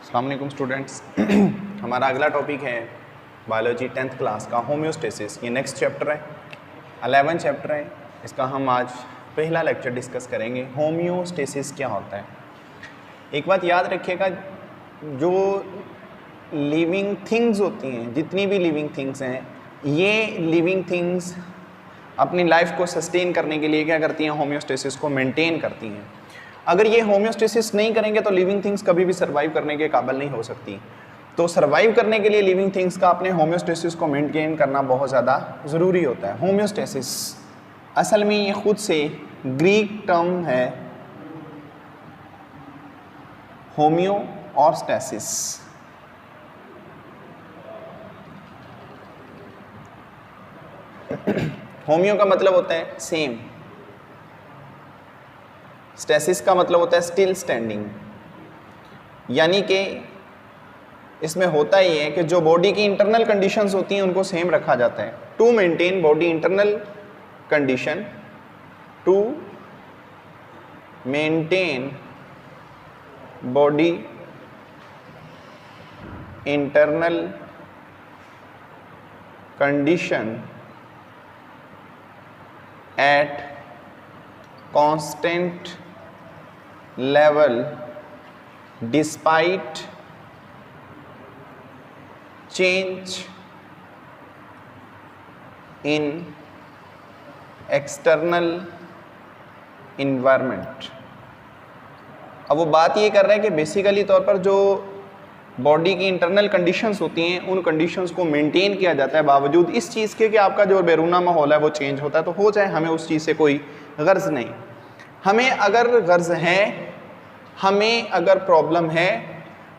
अस्सलाम वालेकुम स्टूडेंट्स। हमारा अगला टॉपिक है बायोलॉजी 10th क्लास का होम्योस्टेसिस। ये नेक्स्ट चैप्टर है, 11 चैप्टर है। इसका हम आज पहला लेक्चर डिस्कस करेंगे। होम्योस्टेसिस क्या होता है। एक बात याद रखिएगा, जो लिविंग थिंग्स होती हैं, जितनी भी लिविंग थिंग्स हैं, ये लिविंग थिंग्स अपनी लाइफ को सस्टेन करने के लिए क्या करती हैं, होम्योस्टेसिस को मेंटेन करती हैं। अगर ये होम्योस्टेसिस नहीं करेंगे तो लिविंग थिंग्स कभी भी सर्वाइव करने के काबिल नहीं हो सकती। तो सर्वाइव करने के लिए लिविंग थिंग्स का अपने होम्योस्टेसिस को मेंटेन करना बहुत ज़्यादा ज़रूरी होता है। होम्योस्टेसिस असल में ये खुद से ग्रीक टर्म है होम्यो और स्टेसिस। होम्यो का मतलब होता है सेम, स्टेसिस का मतलब होता है स्टिल स्टैंडिंग। यानी कि इसमें होता ही है कि जो बॉडी की इंटरनल कंडीशंस होती हैं उनको सेम रखा जाता है। To maintain body internal condition, to maintain body internal condition at constant level despite change in external environment। अब वो बात ये कर रहे हैं कि बेसिकली तौर पर जो बॉडी की इंटरनल कंडीशंस होती हैं उन कंडीशंस को मेंटेन किया जाता है बावजूद इस चीज़ के कि आपका जो बैरूना माहौल है वो चेंज होता है। तो हो जाए, हमें उस चीज़ से कोई गर्ज नहीं। हमें अगर गर्ज है, हमें अगर प्रॉब्लम है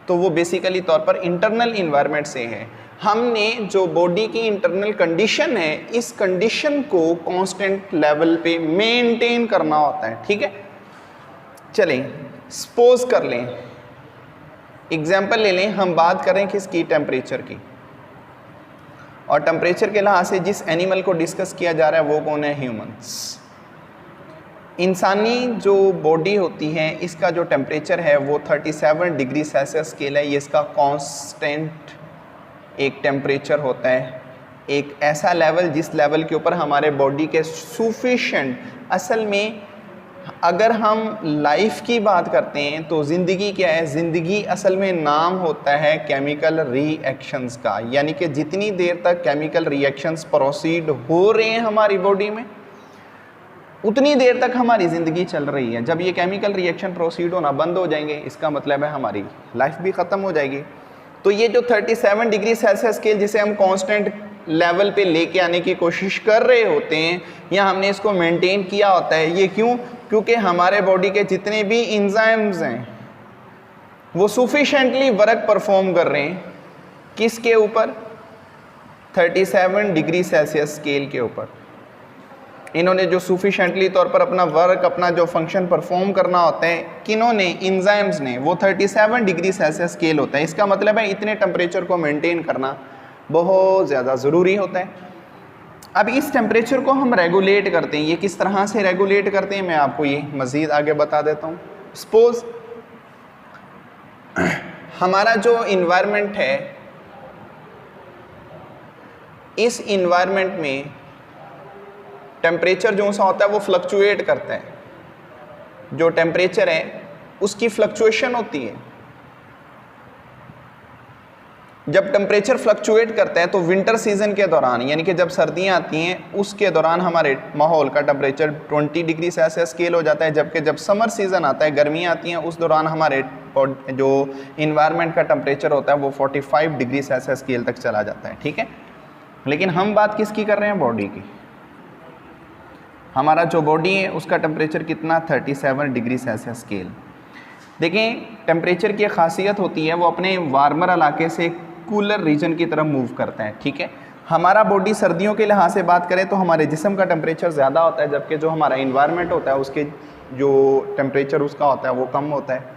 तो वो बेसिकली तौर पर इंटरनल इन्वायरमेंट से है। हमने जो बॉडी की इंटरनल कंडीशन है, इस कंडीशन को कांस्टेंट लेवल पे मेंटेन करना होता है। ठीक है, चलें सपोज कर लें, एग्जाम्पल ले लें। हम बात करें किसकी, टेम्परेचर की। और टेम्परेचर के लिहाज से जिस एनिमल को डिस्कस किया जा रहा है वो कौन है, ह्यूमंस। इंसानी जो बॉडी होती है इसका जो टेम्परेचर है वो 37 डिग्री सेल्सियस स्केल है। ये इसका कांस्टेंट एक टेम्परेचर होता है, एक ऐसा लेवल जिस लेवल के ऊपर हमारे बॉडी के सफिशिएंट, असल में अगर हम लाइफ की बात करते हैं तो ज़िंदगी क्या है, ज़िंदगी असल में नाम होता है केमिकल रिएक्शंस का। यानी कि जितनी देर तक केमिकल रिएक्शंस प्रोसीड हो रहे हैं हमारी बॉडी में उतनी देर तक हमारी ज़िंदगी चल रही है। जब ये केमिकल रिएक्शन प्रोसीड होना बंद हो जाएंगे इसका मतलब है हमारी लाइफ भी ख़त्म हो जाएगी। तो ये जो 37 डिग्री सेल्सियस स्केल जिसे हम कांस्टेंट लेवल पे लेके आने की कोशिश कर रहे होते हैं या हमने इसको मेंटेन किया होता है, ये क्यों? क्योंकि हमारे बॉडी के जितने भी एंजाइम्स हैं वो सफिशेंटली वर्क परफॉर्म कर रहे हैं किसके ऊपर, 37 डिग्री सेल्सियस स्केल के ऊपर। इन्होंने जो सफिशेंटली तौर पर अपना वर्क, अपना जो फंक्शन परफॉर्म करना होता है, किन्होंने, एंजाइम्स ने, वो 37 डिग्री सेल्सियस स्केल होता है। इसका मतलब है इतने टेम्परेचर को मेंटेन करना बहुत ज़्यादा ज़रूरी होता है। अब इस टेम्परेचर को हम रेगुलेट करते हैं। ये किस तरह से रेगुलेट करते हैं मैं आपको ये मज़ीद आगे बता देता हूँ। सपोज हमारा जो इन्वायरमेंट है, इस इन्वायरमेंट में टेम्परेचर जो सा होता है वो फ्लक्चुएट करता है। जो टेम्परेचर है उसकी फ्लक्चुएशन होती है। जब टेम्परेचर फ्लक्चुएट करता है तो विंटर सीजन के दौरान, यानी कि जब सर्दियां आती हैं उसके दौरान हमारे माहौल का टेम्परेचर 20 डिग्री सेल्सियस स्केल हो जाता है। जबकि जब समर सीजन आता है, गर्मियां आती हैं, उस दौरान हमारे जो इन्वायरमेंट का टेम्परेचर होता है वो 45 डिग्री सेल्सियस स्केल तक चला जाता है। ठीक है, लेकिन हम बात किसकी कर रहे हैं, बॉडी की। हमारा जो बॉडी है उसका टेम्परेचर कितना, 37 डिग्री सेल्सियस स्केल। देखें, टेम्परेचर की खासियत होती है वो अपने वार्मर इलाके से कूलर रीजन की तरफ मूव करता है। ठीक है, हमारा बॉडी सर्दियों के लिहाज से बात करें तो हमारे जिस्म का टेम्परेचर ज़्यादा होता है, जबकि जो हमारा इन्वायरमेंट होता है उसके जो टेम्परेचर उसका होता है वो कम होता है।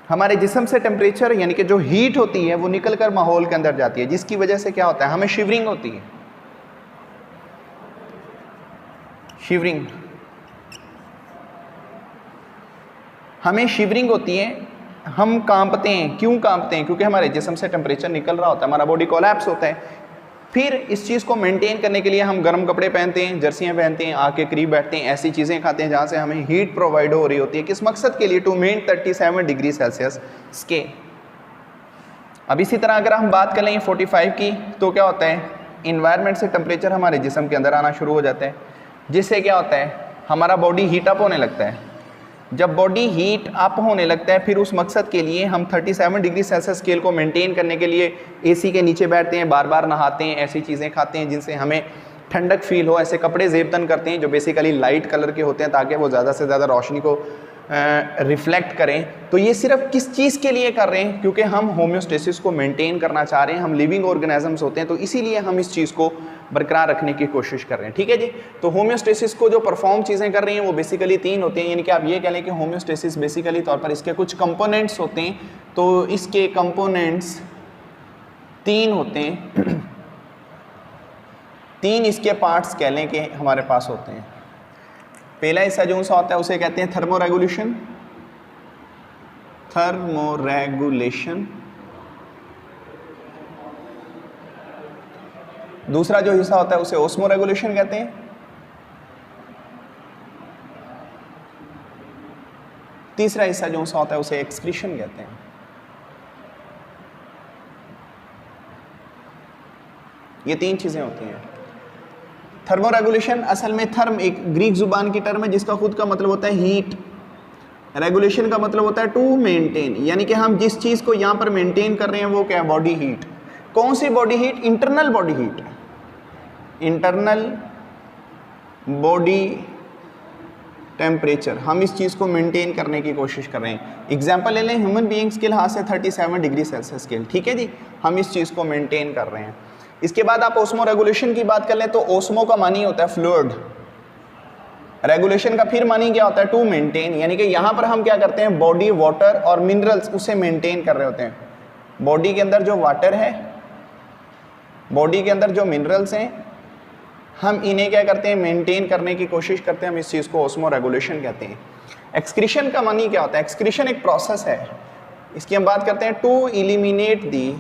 हमारे जिस्म से टेम्परेचर यानी कि जो हीट होती है वो निकल कर माहौल के अंदर जाती है, जिसकी वजह से क्या होता है, हमें शिवरिंग होती है। शिवरिंग, हमें शिवरिंग होती है हम कांपते हैं, क्यों कांपते हैं? क्योंकि हमारे जिस्म से टेम्परेचर निकल रहा होता है, हमारा बॉडी कोलैप्स होता है। फिर इस चीज़ को मेंटेन करने के लिए हम गर्म कपड़े पहनते हैं, जर्सियाँ पहनते हैं, आग के करीब बैठते हैं, ऐसी चीज़ें खाते हैं जहाँ से हमें हीट प्रोवाइड हो रही होती है। किस मकसद के लिए? To maintain 37 degree Celsius scale. अब इसी तरह अगर हम बात करें 45 की, तो क्या होता है, इन्वायरमेंट से टेम्परेचर हमारे जिस्म के अंदर आना शुरू हो जाता है, जिससे क्या होता है, हमारा बॉडी हीट अप होने लगता है। जब बॉडी हीट अप होने लगता है, फिर उस मकसद के लिए हम 37 डिग्री सेल्सियस स्केल को मेंटेन करने के लिए एसी के नीचे बैठते हैं, बार बार नहाते हैं, ऐसी चीज़ें खाते हैं जिनसे हमें ठंडक फील हो, ऐसे कपड़े ज़ेबतन करते हैं जो बेसिकली लाइट कलर के होते हैं ताकि वो ज़्यादा से ज़्यादा रोशनी को रिफ्लेक्ट करें। तो ये सिर्फ किस चीज़ के लिए कर रहे हैं? क्योंकि हम होम्योस्टेसिस को मेंटेन करना चाह रहे हैं, हम लिविंग ऑर्गेनिजम्स होते हैं, तो इसीलिए हम इस चीज़ को बरकरार रखने की कोशिश कर रहे हैं। ठीक है जी। तो होम्योस्टेसिस को जो परफॉर्म चीज़ें कर रही हैं वो बेसिकली 3 होते हैं, यानी कि आप ये कह लें कि होम्योस्टेसिस बेसिकली तौर पर इसके कुछ कंपोनेंट्स होते हैं। तो इसके कंपोनेंट्स 3 होते हैं, 3 इसके पार्ट्स कह लें कि हमारे पास होते हैं। पहला हिस्सा जो सा होता है उसे कहते हैं थर्मोरेगुलेशन, थर्मोरेगुलेशन। दूसरा जो हिस्सा होता है उसे ओस्मोरेगुलेशन कहते हैं। तीसरा हिस्सा जो सा होता है उसे एक्सक्रीशन कहते हैं। ये 3 चीजें होती हैं। थर्मोरेगुलेशन असल में थर्म एक ग्रीक जुबान की टर्म है जिसका खुद का मतलब होता है हीट। रेगुलेशन का मतलब होता है टू मेंटेन, यानी कि हम जिस चीज़ को यहाँ पर मेंटेन कर रहे हैं वो क्या है? Body heat. कौन सी body heat? Internal body heat, internal body temperature. हम इस चीज़ को मेंटेन करने की कोशिश कर रहे हैं। एग्जाम्पल ले लें, ह्यूमन बीइंग्स के लिहाज से 37 डिग्री सेल्सियस स्केल। ठीक है जी, हम इस चीज़ को मेंटेन कर रहे हैं। इसके बाद आप ओस्मो रेगुलेशन की बात कर लें तो ओस्मो का मानी होता है फ्लूइड, रेगुलेशन का फिर मानी क्या होता है? टू मेंटेन, यानी कि यहाँ पर हम क्या करते हैं? बॉडी वाटर और मिनरल्स उसे मेंटेन कर रहे होते हैं। बॉडी के अंदर जो वाटर है, बॉडी के अंदर जो मिनरल्स हैं, हम इन्हें क्या करते हैं? मेंटेन करने की कोशिश करते हैं। हम इस चीज़ को ओस्मो रेगुलेशन कहते हैं। एक्सक्रीशन का मानी क्या होता है? एक्सक्रीशन एक प्रोसेस है, इसकी हम बात करते हैं to eliminate the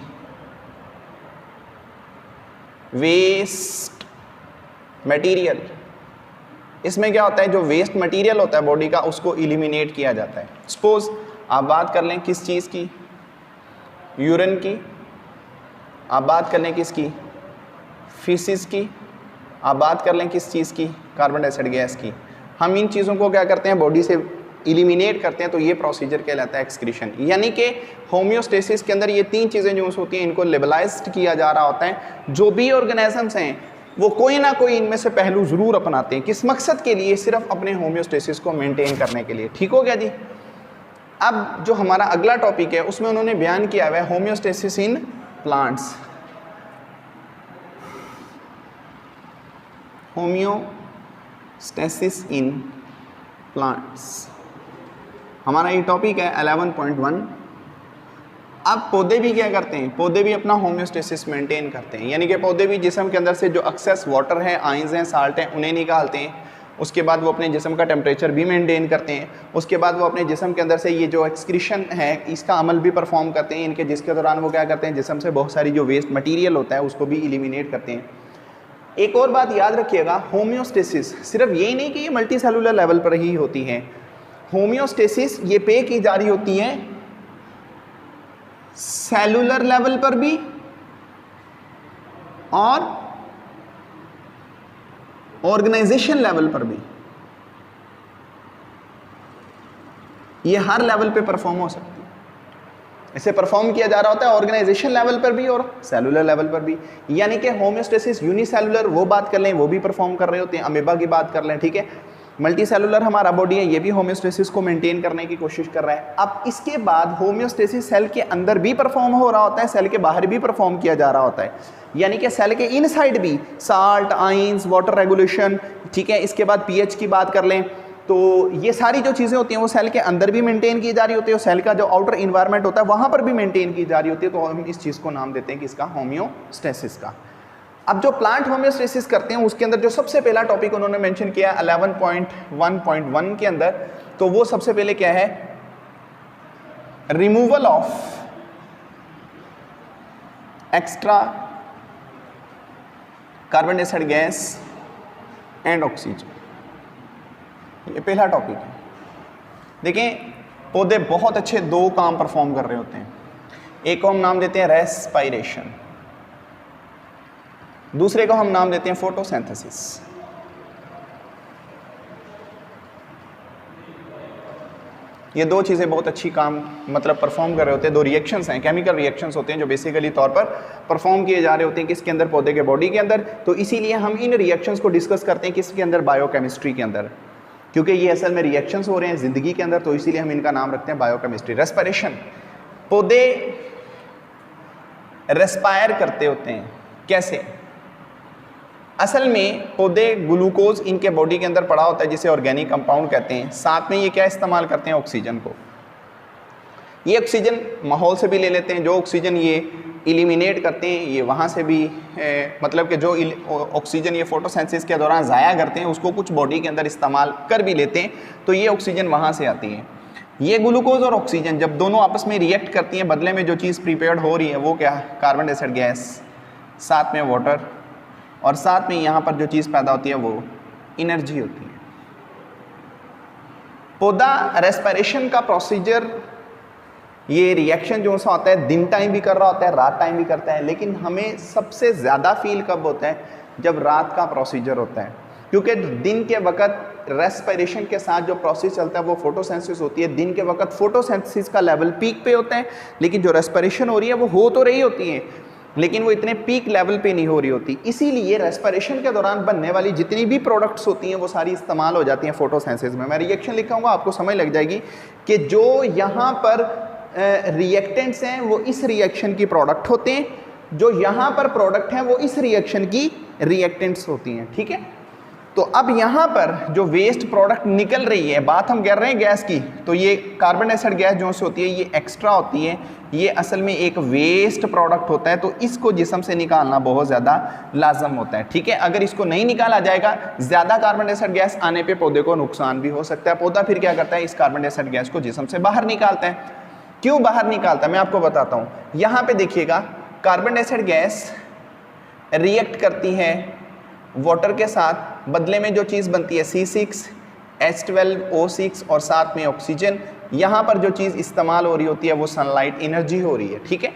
waste material. इसमें क्या होता है? जो वेस्ट मटेरियल होता है बॉडी का उसको एलिमिनेट किया जाता है। सपोज आप बात कर लें किस चीज़ की? यूरिन की। आप बात कर लें किसकी? फीसिस की। आप बात कर लें किस चीज़ की? कार्बन डाइऑक्साइड गैस की। हम इन चीज़ों को क्या करते हैं? बॉडी से एलिमिनेट करते हैं। तो ये प्रोसीजर कहलाता है एक्सक्रीशन। यानी कि होम्योस्टेसिस के अंदर ये 3 चीज़ें जो होती हैं इनको लेवलाइज्ड किया जा रहा होता है। जो भी ऑर्गेनिजम्स हैं वो कोई ना कोई इनमें से पहलू ज़रूर अपनाते हैं। किस मकसद के लिए? सिर्फ अपने होम्योस्टेसिस को मेंटेन करने के लिए। ठीक हो गया जी। अब जो हमारा अगला टॉपिक है उसमें उन्होंने बयान किया हुआ है homeostasis in plants. Homeostasis in plants हमारा ये टॉपिक है 11.1। अब पौधे भी क्या करते हैं? पौधे भी अपना होम्योस्टेसिस मेंटेन करते हैं, यानी कि पौधे भी जिस्म के अंदर से जो एक्सेस वाटर है, आयंस हैं, साल्ट हैं, उन्हें निकालते हैं। उसके बाद वो अपने जिस्म का टेम्परेचर भी मेंटेन करते हैं। उसके बाद वो अपने जिस्म के अंदर से ये जो एक्सक्रीशन है इसका अमल भी परफॉर्म करते हैं इनके, जिसके दौरान वो क्या करते हैं? जिस्म से बहुत सारी जो वेस्ट मटीरियल होता है उसको भी एलिमिनेट करते हैं। एक और बात याद रखिएगा, होम्योस्टेसिस सिर्फ यही नहीं कि ये मल्टी सेलुलर लेवल पर ही होती है। होम्योस्टेसिस ये पे की जा रही होती है सेलुलर लेवल पर भी और ऑर्गेनाइजेशन लेवल पर भी। ये हर लेवल पे परफॉर्म हो सकती है। इसे परफॉर्म किया जा रहा होता है ऑर्गेनाइजेशन लेवल पर भी और सेलुलर लेवल पर भी। यानी कि होम्योस्टेसिस यूनिसेलुलर वो बात कर लें वो भी परफॉर्म कर रहे होते हैं, अमीबा की बात कर लें, ठीक है। मल्टी सेलुलर हमारा बॉडी है, ये भी होम्योस्टेसिस को मेंटेन करने की कोशिश कर रहा है। अब इसके बाद होम्योस्टेसिस सेल के अंदर भी परफॉर्म हो रहा होता है, सेल के बाहर भी परफॉर्म किया जा रहा होता है। यानी कि सेल के इनसाइड भी साल्ट, आयंस, वाटर रेगुलेशन, ठीक है। इसके बाद पीएच की बात कर लें तो ये सारी जो चीज़ें होती हैं वो सेल के अंदर भी मेंटेन की जा रही होती है और सेल का जो आउटर इन्वायरमेंट होता है वहाँ पर भी मेंटेन की जा रही होती है। तो हम इस चीज़ को नाम देते हैं कि इसका होम्योस्टेसिस का। अब जो प्लांट होम्योस्टेसिस करते हैं उसके अंदर जो सबसे पहला टॉपिक उन्होंने मेंशन किया 11.1.1 के अंदर, तो वो सबसे पहले क्या है? Removal of extra carbon dioxide gas and oxygen, ये पहला टॉपिक है। देखें, पौधे बहुत अच्छे दो काम परफॉर्म कर रहे होते हैं। एक को हम नाम देते हैं रेस्पायरेशन, दूसरे को हम नाम देते हैं फोटोसिंथेसिस। ये दो चीज़ें बहुत अच्छी काम मतलब परफॉर्म कर रहे होते हैं। दो रिएक्शंस हैं, केमिकल रिएक्शंस होते हैं जो बेसिकली तौर पर परफॉर्म किए जा रहे होते हैं किसके अंदर, पौधे के बॉडी के अंदर। तो इसीलिए हम इन रिएक्शंस को डिस्कस करते हैं किसके अंदर, बायोकेमिस्ट्री के अंदर, क्योंकि ये असल में रिएक्शंस हो रहे हैं ज़िंदगी के अंदर, तो इसीलिए हम इनका नाम रखते हैं बायोकेमिस्ट्री। रेस्पिरेशन, पौधे रेस्पायर करते होते हैं। कैसे? असल में पौधे ग्लूकोज इनके बॉडी के अंदर पड़ा होता है जिसे ऑर्गेनिक कंपाउंड कहते हैं। साथ में ये क्या इस्तेमाल करते हैं, ऑक्सीजन को। ये ऑक्सीजन माहौल से भी ले लेते हैं, जो ऑक्सीजन ये इलिमिनेट करते हैं ये वहाँ से भी मतलब कि जो ऑक्सीजन ये फोटोसिंथेसिस के दौरान ज़ाया करते हैं उसको कुछ बॉडी के अंदर इस्तेमाल कर भी लेते हैं, तो ये ऑक्सीजन वहाँ से आती है। ये ग्लूकोज और ऑक्सीजन जब दोनों आपस में रिएक्ट करती हैं, बदले में जो चीज़ प्रिपेयर्ड हो रही है वो क्या है, कार्बन डाइऑक्साइड गैस, साथ में वाटर, और साथ में यहाँ पर जो चीज़ पैदा होती है वो एनर्जी होती है। पौधा रेस्पिरेशन का प्रोसीजर, ये रिएक्शन जो सा होता है दिन टाइम भी कर रहा होता है, रात टाइम भी करता है, लेकिन हमें सबसे ज़्यादा फील कब होता है, जब रात का प्रोसीजर होता है, क्योंकि दिन के वक्त रेस्पिरेशन के साथ जो प्रोसेस चलता है वो फोटोसिंथेसिस होती है। दिन के वक्त फोटोसिंथेसिस का लेवल पीक पे होता है, लेकिन जो रेस्पिरेशन हो रही है वो हो तो रही होती है, लेकिन वो इतने पीक लेवल पे नहीं हो रही होती। इसीलिए रेस्पिरेशन के दौरान बनने वाली जितनी भी प्रोडक्ट्स होती हैं वो सारी इस्तेमाल हो जाती हैं फोटोसिंथेसिस में। मैं रिएक्शन लिखाऊंगा, आपको समझ लग जाएगी कि जो यहाँ पर रिएक्टेंट्स हैं वो इस रिएक्शन की प्रोडक्ट होते हैं, जो यहाँ पर प्रोडक्ट हैं वो इस रिएक्शन की रिएक्टेंट्स होती हैं। ठीक है, तो अब यहाँ पर जो वेस्ट प्रोडक्ट निकल रही है, बात हम कर रहे हैं गैस की, तो ये कार्बन डाइऑक्साइड गैस जो से होती है ये एक्स्ट्रा होती है, ये असल में एक वेस्ट प्रोडक्ट होता है, तो इसको जिस्म से निकालना बहुत ज़्यादा लाजम होता है। ठीक है, अगर इसको नहीं निकाला जाएगा, ज़्यादा कार्बन डाइऑक्साइड गैस आने पे पौधे को नुकसान भी हो सकता है। पौधा फिर क्या करता है, इस कार्बन डाइऑक्साइड गैस को जिस्म से बाहर निकालता है। क्यों बाहर निकालता है मैं आपको बताता हूँ। यहाँ पे देखिएगा, कार्बन डाइऑक्साइड गैस रिएक्ट करती है वाटर के साथ, बदले में जो चीज़ बनती है C6H12O6 और साथ में ऑक्सीजन। यहाँ पर जो चीज़ इस्तेमाल हो रही होती है वो सनलाइट एनर्जी हो रही है। ठीक है,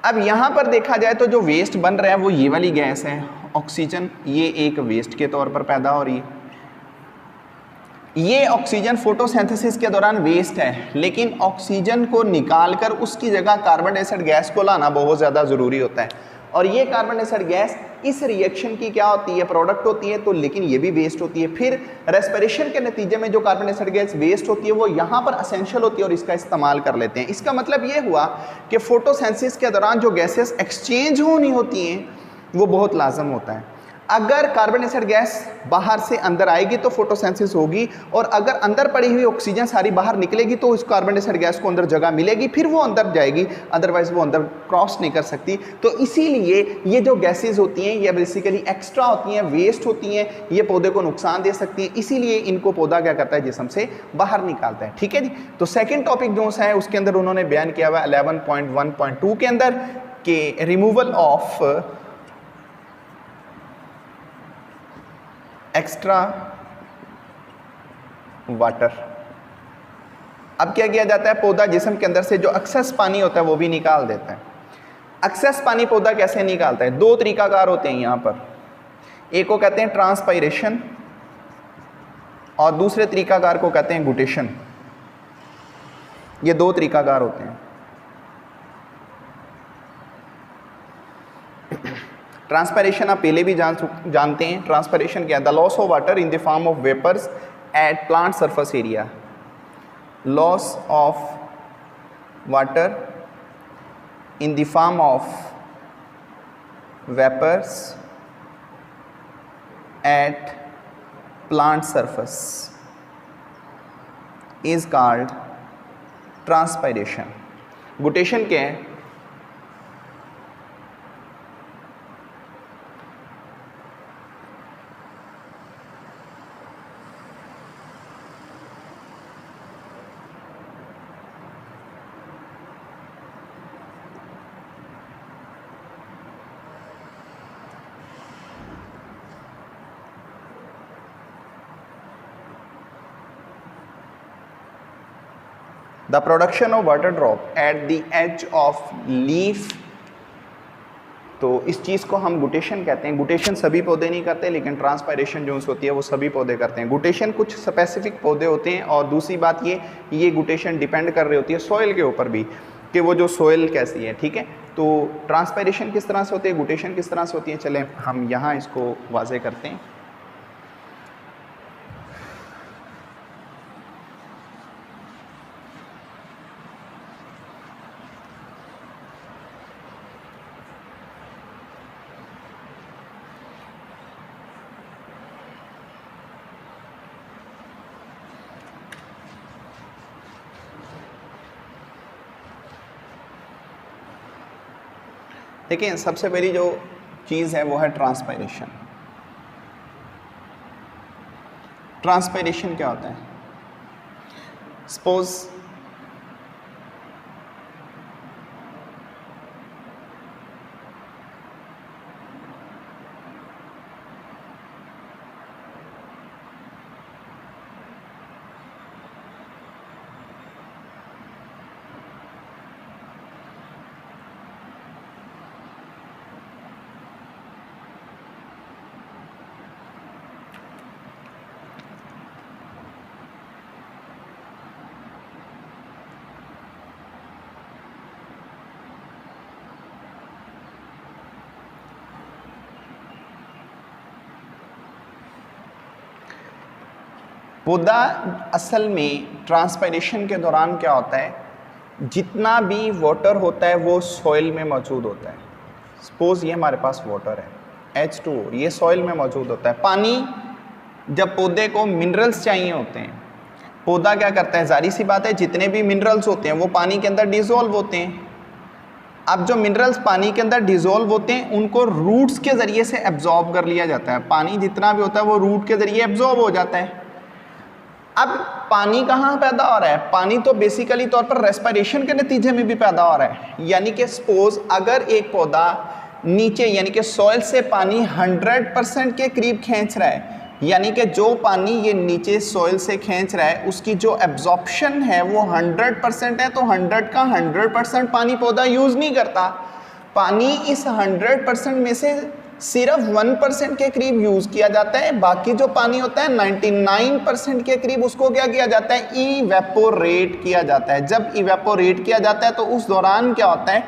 अब यहाँ पर देखा जाए तो जो वेस्ट बन रहा है वो ये वाली गैस है ऑक्सीजन, ये एक वेस्ट के तौर पर पैदा हो रही है। ये ऑक्सीजन फोटोसिंथेसिस के दौरान वेस्ट है, लेकिन ऑक्सीजन को निकालकर उसकी जगह कार्बन डाइऑक्साइड गैस को लाना बहुत ज़्यादा ज़रूरी होता है। और ये कार्बन डाइऑक्साइड गैस इस रिएक्शन की क्या होती है, प्रोडक्ट होती है, तो लेकिन ये भी वेस्ट होती है। फिर रेस्पिरेशन के नतीजे में जो कार्बन डाइऑक्साइड गैस वेस्ट होती है वो यहाँ पर असेंशियल होती है और इसका इस्तेमाल कर लेते हैं। इसका मतलब ये हुआ कि फोटोसिंथेसिस के दौरान जो गैसेस एक्सचेंज होनी होती हैं वो बहुत लाजम होता है। अगर कार्बन डाइऑक्साइड गैस बाहर से अंदर आएगी तो फोटोसिंथेसिस होगी, और अगर अंदर पड़ी हुई ऑक्सीजन सारी बाहर निकलेगी तो उस कार्बन डाइऑक्साइड गैस को अंदर जगह मिलेगी, फिर वो अंदर जाएगी, अदरवाइज वो अंदर क्रॉस नहीं कर सकती। तो इसीलिए ये जो गैसेज होती हैं ये बेसिकली एक्स्ट्रा होती हैं, वेस्ट होती हैं, ये पौधे को नुकसान दे सकती हैं, इसीलिए इनको पौधा क्या करता है, जिस्म से बाहर निकालता है। ठीक है जी, तो सेकेंड टॉपिक जो है उसके अंदर उन्होंने बयान किया हुआ 11.1.2 के अंदर कि रिमूवल ऑफ एक्स्ट्रा वाटर। अब क्या किया जाता है, पौधा जिस्म के अंदर से जो एक्सेस पानी होता है वो भी निकाल देता है। एक्सेस पानी पौधा कैसे निकालता है, दो तरीकाकार होते हैं यहाँ पर। एक को कहते हैं ट्रांसपायरेशन और दूसरे तरीकाकार को कहते हैं गुटेशन। ये दो तरीकाकार होते हैं। ट्रांसपायरेशन आप पहले भी जानते हैं। ट्रांसपायरेशन क्या है, the loss of water in the form of vapours at plant surface area. Loss of water in the form of vapours at plant surface is called transpiration. Guttation क्या है, the production of water drop at the edge of leaf, तो इस चीज़ को हम गुटेशन कहते हैं। गुटेशन सभी पौधे नहीं करते, लेकिन ट्रांसपायरेशन जो होती है वो सभी पौधे करते हैं। गुटेशन कुछ स्पेसिफिक पौधे होते हैं, और दूसरी बात ये गुटेशन डिपेंड कर रही होती है सॉइल के ऊपर भी, कि वो जो सॉइल कैसी है, ठीक है। तो ट्रांसपायरेशन किस तरह से होती है, गुटेशन किस तरह से होती है, चलें हम यहाँ इसको वाजे करते हैं। देखिए, सबसे पहली जो चीज़ है वो है ट्रांसपायरेशन। ट्रांसपायरेशन क्या होता है? सपोज पौधा असल में ट्रांसपायरेशन के दौरान क्या होता है, जितना भी वाटर होता है वो सॉइल में मौजूद होता है। सपोज ये हमारे पास वाटर है H2O, ये सॉइल में मौजूद होता है। पानी, जब पौधे को मिनरल्स चाहिए होते हैं, पौधा क्या करता है, जारी सी बात है, जितने भी मिनरल्स होते हैं वो पानी के अंदर डिसॉल्व होते हैं। अब जो मिनरल्स पानी के अंदर डिसॉल्व होते हैं उनको रूट्स के ज़रिए से एब्जॉर्ब कर लिया जाता है। पानी जितना भी होता है वो रूट के ज़रिए एब्जॉर्ब हो जाता है। अब पानी कहाँ पैदा हो रहा है? पानी तो बेसिकली तौर पर रेस्पिरेशन के नतीजे में भी पैदा हो रहा है। यानी कि सपोज अगर एक पौधा नीचे यानी कि सॉइल से पानी 100% के करीब खींच रहा है, यानी कि जो पानी ये नीचे सॉइल से खींच रहा है उसकी जो एब्जॉर्प्शन है वो 100% है, तो 100 का 100% पानी पौधा यूज़ नहीं करता। पानी इस 100% में से सिर्फ 1% के करीब यूज़ किया जाता है। बाकी जो पानी होता है 99% के करीब उसको क्या किया जाता है, इवेपोरेट किया जाता है। जब इवेपोरेट किया जाता है तो उस दौरान क्या होता है,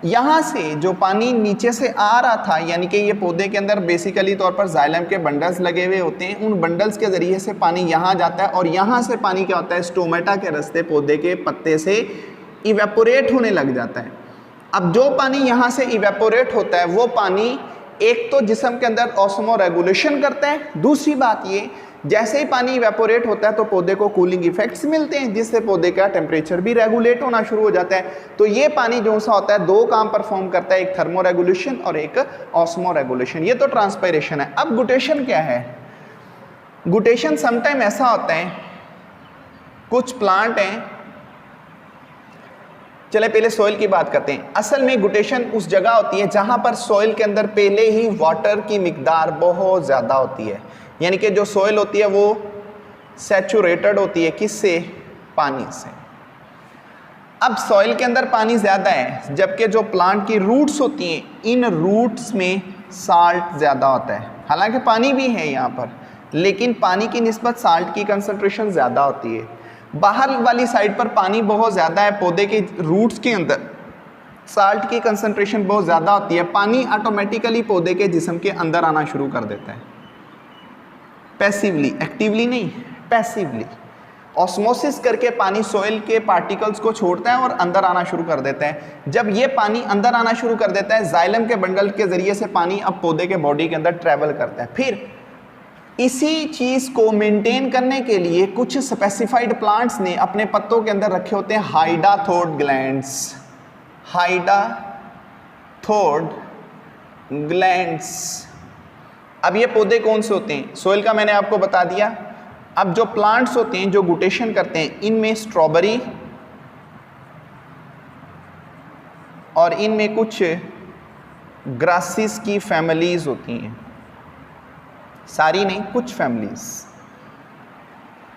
यहाँ से जो पानी नीचे से आ रहा था, यानी कि ये पौधे के अंदर बेसिकली तौर पर जाइलम के बंडल्स लगे हुए होते हैं, उन बंडल्स के ज़रिए से पानी यहाँ जाता है, और यहाँ से पानी क्या होता है, स्टोमेटा के रास्ते पौधे के पत्ते से इवेपोरेट होने लग जाता है। अब जो पानी यहाँ से इवेपोरेट होता है वो पानी एक तो जिस्म के अंदर ऑस्मो रेगुलेशन करता है, दूसरी बात ये जैसे ही पानी इवेपोरेट होता है तो पौधे को कूलिंग इफेक्ट्स मिलते हैं, जिससे पौधे का टेम्परेचर भी रेगुलेट होना शुरू हो जाता है। तो ये पानी जो सा होता है दो काम परफॉर्म करता है, एक थर्मो रेगुलेशन और एक ऑस्मो रेगुलेशन। ये तो ट्रांसपायरेशन है। अब गुटेशन क्या है? गुटेशन समटाइम ऐसा होता है, कुछ प्लांट हैं, चले पहले सॉइल की बात करते हैं। असल में गुटेशन उस जगह होती है जहां पर सॉइल के अंदर पहले ही वाटर की मिकदार बहुत ज़्यादा होती है, यानी कि जो सॉइल होती है वो सैचुरेटेड होती है, किससे? पानी से। अब सॉइल के अंदर पानी ज़्यादा है, जबकि जो प्लांट की रूट्स होती हैं, इन रूट्स में साल्ट ज़्यादा होता है। हालांकि पानी भी है यहाँ पर, लेकिन पानी की निस्बत साल्ट की कंसंट्रेशन ज़्यादा होती है। बाहर वाली साइड पर पानी बहुत ज़्यादा है, पौधे के रूट्स के अंदर साल्ट की कंसंट्रेशन बहुत ज़्यादा होती है। पानी ऑटोमेटिकली पौधे के जिस्म के अंदर आना शुरू कर देता है, पैसिवली, एक्टिवली नहीं, पैसिवली। ऑस्मोसिस करके पानी सॉइल के पार्टिकल्स को छोड़ता है और अंदर आना शुरू कर देता है। जब ये पानी अंदर आना शुरू कर देता है, जाइलम के बंडल के ज़रिए से पानी अब पौधे के बॉडी के अंदर ट्रैवल करता है। फिर इसी चीज़ को मेंटेन करने के लिए कुछ स्पेसिफाइड प्लांट्स ने अपने पत्तों के अंदर रखे होते हैं हाइडाथोड ग्लैंड्स। Hydathode glands. अब ये पौधे कौन से होते हैं? सॉइल का मैंने आपको बता दिया। अब जो प्लांट्स होते हैं जो गुटेशन करते हैं, इनमें स्ट्रॉबेरी और इनमें कुछ ग्रासिस की फैमिलीज होती हैं, सारी नहीं, कुछ फैमिलीज।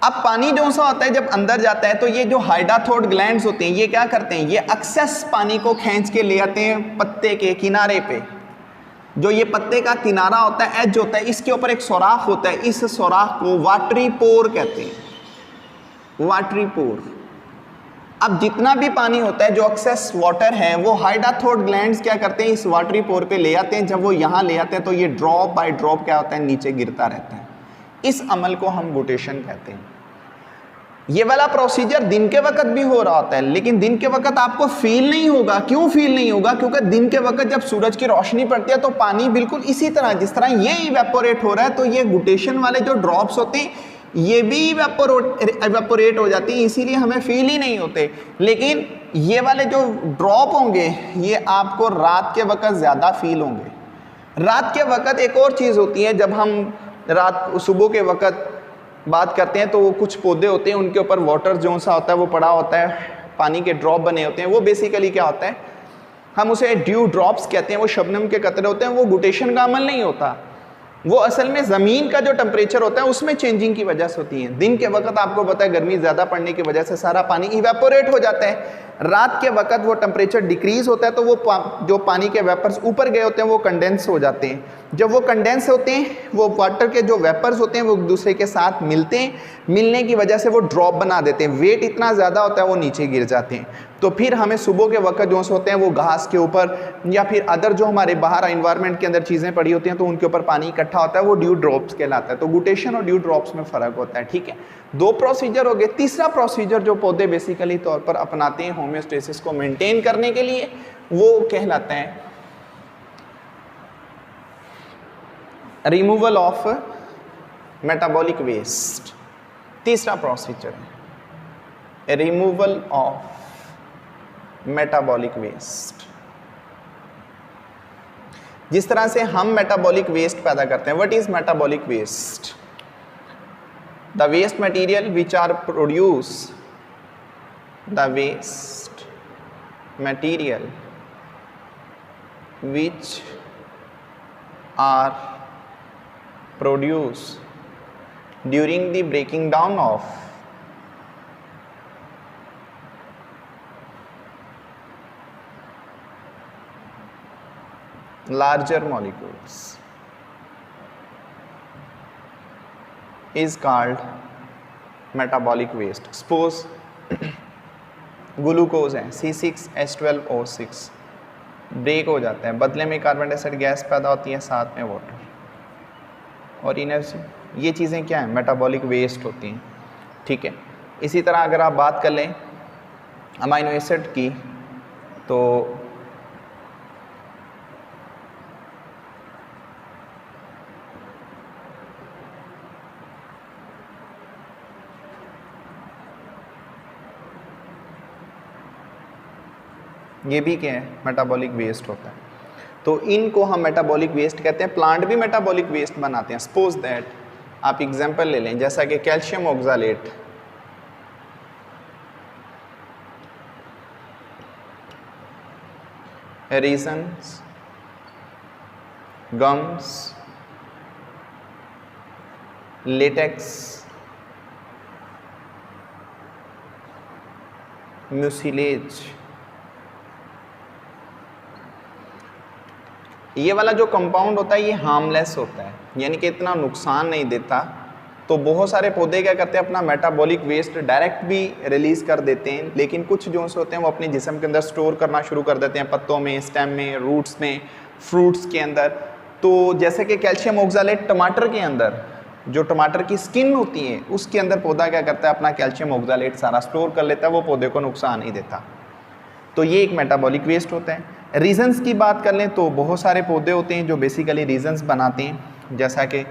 अब पानी जो सा होता है जब अंदर जाता है तो ये जो हाइडाथोड ग्लैंड्स होते हैं ये क्या करते हैं, ये एक्सेस पानी को खींच के ले आते हैं पत्ते के किनारे पे। जो ये पत्ते का किनारा होता है, एज होता है, इसके ऊपर एक सुराख होता है, इस सुराख को वाटरी पोर कहते हैं, वाटरी पोर। अब जितना भी पानी होता है जो एक्सेस वाटर है वो हाइडाथोड ग्लैंड्स क्या करते हैं, इस वाटरी पोर पे ले आते हैं। जब वो यहाँ ले आते हैं तो ये ड्रॉप बाय ड्रॉप क्या होता है, नीचे गिरता रहता है। इस अमल को हम गुटेशन कहते हैं। ये वाला प्रोसीजर दिन के वक्त भी हो रहा होता है, लेकिन दिन के वक्त आपको फील नहीं होगा। क्यों फील नहीं होगा? क्योंकि दिन के वक्त जब सूरज की रोशनी पड़ती है तो पानी बिल्कुल इसी तरह, जिस तरह ये इवेपोरेट हो रहा है, तो ये गुटेशन वाले जो ड्रॉप्स होते हैं ये भी इवेपोरेट हो जाती है, इसीलिए हमें फील ही नहीं होते। लेकिन ये वाले जो ड्रॉप होंगे ये आपको रात के वक्त ज़्यादा फील होंगे। रात के वक्त एक और चीज़ होती है, जब हम रात सुबह के वक्त बात करते हैं तो वो कुछ पौधे होते हैं उनके ऊपर वाटर जो सा होता है वो पड़ा होता है, पानी के ड्रॉप बने होते हैं। वो बेसिकली क्या होता है, हम उसे ड्यू ड्रॉप्स कहते हैं। वो शबनम के कतरे होते हैं, वो गुटेशन का अमल नहीं होता, वो असल में ज़मीन का जो टेम्परेचर होता है उसमें चेंजिंग की वजह से होती है। दिन के वक्त आपको पता है गर्मी ज़्यादा पड़ने की वजह से सारा पानी इवेपोरेट हो जाता है। रात के वक्त वो टेम्परेचर डिक्रीज होता है तो वो जो पानी के वेपर्स ऊपर गए होते हैं वो कंडेंस हो जाते हैं। जब वो कंडेंस होते हैं वो वाटर के जो वेपर्स होते हैं वो एक दूसरे के साथ मिलते हैं, मिलने की वजह से वो ड्रॉप बना देते हैं। वेट इतना ज़्यादा होता है वो नीचे गिर जाते हैं। तो फिर हमें सुबह के वक्त जो होते हैं वो घास के ऊपर या फिर अदर जो हमारे बाहर इन्वायरमेंट के अंदर चीज़ें पड़ी होती हैं तो उनके ऊपर पानी इकट्ठा होता है, वो ड्यू ड्रॉप्स कहलाता है। तो गुटेशन और ड्यू ड्रॉप्स में फ़र्क होता है, ठीक है। दो प्रोसीजर हो गए। तीसरा प्रोसीजर जो पौधे बेसिकली तौर पर अपनाते हैं होम्योस्टेसिस को मेंटेन करने के लिए, वो कहलाता है रिमूवल ऑफ मेटाबॉलिक वेस्ट। तीसरा प्रोसीजर है रिमूवल ऑफ मेटाबॉलिक वेस्ट। जिस तरह से हम मेटाबॉलिक वेस्ट पैदा करते हैं, what is metabolic waste? The waste material which are produced, the waste material which are produced during the breaking down of larger molecules is called metabolic waste. Suppose glucose है C6H12O6 break हो जाता है, बदले में carbon dioxide gas पैदा होती है, साथ में वाटर और एनर्जी। ये चीज़ें क्या है? मेटाबॉलिक वेस्ट होती हैं, ठीक है। इसी तरह अगर आप बात कर लें अमाइनो एसिड की, तो ये भी क्या है? मेटाबॉलिक वेस्ट होता है। तो इनको हम मेटाबॉलिक वेस्ट कहते हैं। प्लांट भी मेटाबॉलिक वेस्ट बनाते हैं। सपोज दैट आप एग्जांपल ले लें, जैसा कि calcium oxalate, resins, gums, latex, mucilage, ये वाला जो कंपाउंड होता है ये हार्मलेस होता है, यानी कि इतना नुकसान नहीं देता। तो बहुत सारे पौधे क्या करते हैं, अपना मेटाबॉलिक वेस्ट डायरेक्ट भी रिलीज़ कर देते हैं, लेकिन कुछ जो होते हैं वो अपने जिस्म के अंदर स्टोर करना शुरू कर देते हैं, पत्तों में, स्टेम में, रूट्स में, फ्रूट्स के अंदर। तो जैसे कि कैल्शियम ऑक्सालेट टमाटर के अंदर, जो टमाटर की स्किन होती है उसके अंदर पौधा क्या करता है, अपना कैल्शियम ऑक्सालेट सारा स्टोर कर लेता है, वो पौधे को नुकसान नहीं देता। तो ये एक मेटाबॉलिक वेस्ट होता है। रीजन्स की बात कर लें तो बहुत सारे पौधे होते हैं जो बेसिकली रीजन्स बनाते हैं, जैसा कि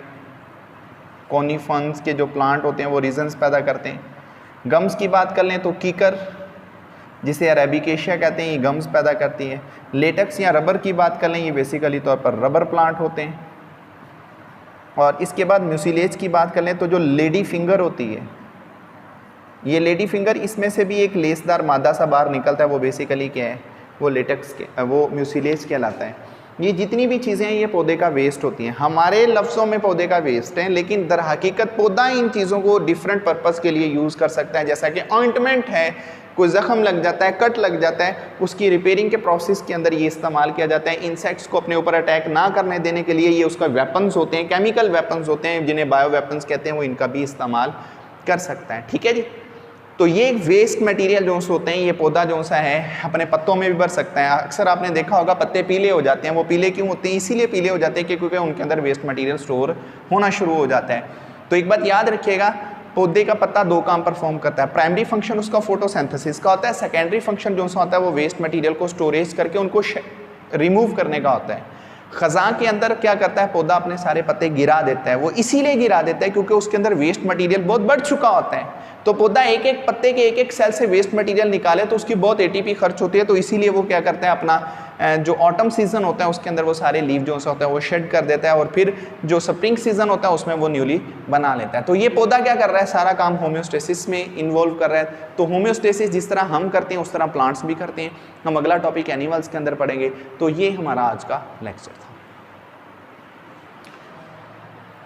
कॉनिफर्स के जो प्लांट होते हैं वो रीजन्स पैदा करते हैं। गम्स की बात कर लें तो कीकर, जिसे अरेबिकेशिया कहते हैं, ये गम्स पैदा करती है। लेटेक्स या रबर की बात कर लें, ये बेसिकली तौर पर रबर प्लांट होते हैं। और इसके बाद म्यूसिलेज की बात कर लें तो जो लेडी फिंगर होती है, ये लेडी फिंगर, इसमें से भी एक लेसदार मादा सा बाहर निकलता है, वो बेसिकली क्या है, वो लेटेक्स के, वो म्यूसिलेज कहलाता है। ये जितनी भी चीज़ें हैं ये पौधे का वेस्ट होती हैं, हमारे लफ्ज़ों में पौधे का वेस्ट है, लेकिन दर हकीकत पौधा इन चीज़ों को डिफरेंट पर्पज़ के लिए यूज़ कर सकता है। जैसा कि ऑइंटमेंट है, कोई ज़ख्म लग जाता है, कट लग जाता है, उसकी रिपेयरिंग के प्रोसेस के अंदर ये इस्तेमाल किया जाता है। इंसेक्ट्स को अपने ऊपर अटैक ना करने देने के लिए ये उसका वेपन्स होते हैं, केमिकल वेपन्स होते हैं जिन्हें बायो वेपन्स कहते हैं, वो इनका भी इस्तेमाल कर सकता है। ठीक है जी। तो ये वेस्ट मटेरियल जो होते हैं, ये पौधा जो सा है अपने पत्तों में भी भर सकता है। अक्सर आपने देखा होगा पत्ते पीले हो जाते हैं, वो पीले क्यों होते हैं? इसीलिए पीले हो जाते हैं क्योंकि उनके अंदर वेस्ट मटेरियल स्टोर होना शुरू हो जाता है। तो एक बात याद रखिएगा, पौधे का पत्ता दो काम परफॉर्म करता है। प्राइमरी फंक्शन उसका फोटोसिंथेसिस का होता है, सेकेंडरी फंक्शन जो सा होता है वो वेस्ट मटेरियल को स्टोरेज करके उनको रिमूव करने का होता है। खज़ां के अंदर क्या करता है, पौधा अपने सारे पत्ते गिरा देता है। वो इसीलिए गिरा देता है क्योंकि उसके अंदर वेस्ट मटेरियल बहुत बढ़ चुका होता है। तो पौधा एक एक पत्ते के एक एक सेल से वेस्ट मटेरियल निकाले तो उसकी बहुत एटीपी खर्च होती है। तो इसीलिए वो क्या करता है, अपना जो ऑटम सीजन होता है उसके अंदर वो सारे लीव जो होता है वो शेड कर देता है, और फिर जो स्प्रिंग सीजन होता है उसमें वो न्यूली बना लेता है। तो ये पौधा क्या कर रहा है, सारा काम होम्योस्टेसिस में इन्वॉल्व कर रहा है। तो होम्योस्टेसिस जिस तरह हम करते हैं उस तरह प्लांट्स भी करते हैं। हम अगला टॉपिक एनिमल्स के अंदर पढ़ेंगे। तो ये हमारा आज का लेक्चर था।